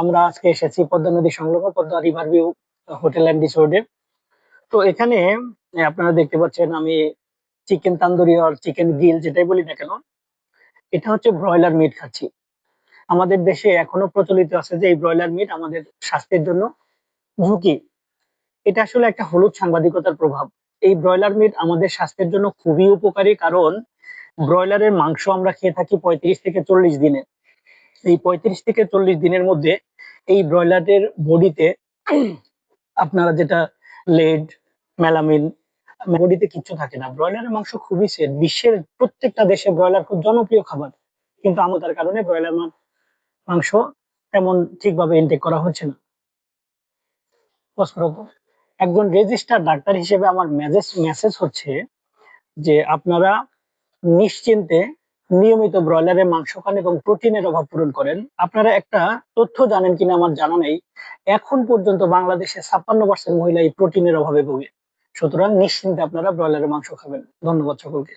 আমরা আজকে এসেছি পদ্মা নদী সংলগ্ন Padma river view hotel and রিসোর্টে। তো এখানে আপনারা দেখতে পাচ্ছেন আমি চিকেন তান্দুরি আর চিকেন গ্রিল যেটাই বলি না কেন, এটা হচ্ছে ব্রয়লার মিট খাচ্ছি। আমাদের দেশে এখনো প্রচলিত আছে যে এই ব্রয়লার মিট আমাদের স্বাস্থ্যের জন্য ঝুঁকি। এটা আসলে একটা হলুদ সাংবাদিকতার প্রভাব। এই ব্রয়লার মিট আমাদের স্বাস্থ্যের জন্য খুবই উপকারী, কারণ ব্রয়লারের মাংস আমরা খেয়ে থাকি 35 থেকে 40 দিনে। এই 35 থেকে 40 দিনের মধ্যে এই ব্রয়লারের বডিতে আপনারা যেটা লেড, মেলামিন, বডিতে কিচ্ছু থাকে না। ব্রয়লারের মাংস খুবই সেফ। বিশ্বের প্রত্যেকটা দেশে ব্রয়লার খুব জনপ্রিয় খাবার, কিন্তু আমতার কারণে ব্রয়লার মাংস তেমন ঠিকভাবে ইনটেক করা হচ্ছে না। ফসফরাস, একজন রেজিস্টার্ড ডাক্তার হিসেবে আমার মেসেজ হচ্ছে যে আপনারা নিশ্চিন্তে নিয়মিত ব্রয়লারের মাংস খান এবং প্রোটিনের অভাব পূরণ করেন। আপনারা একটা তথ্য জানেন কিনা আমার জানা নেই, এখন পর্যন্ত বাংলাদেশে 56% মহিলা এই প্রোটিনের অভাবে ভোগে। সুতরাং নিশ্চিন্তে আপনারা ব্রয়লারের মাংস খাবেন। ধন্যবাদ সকলকে।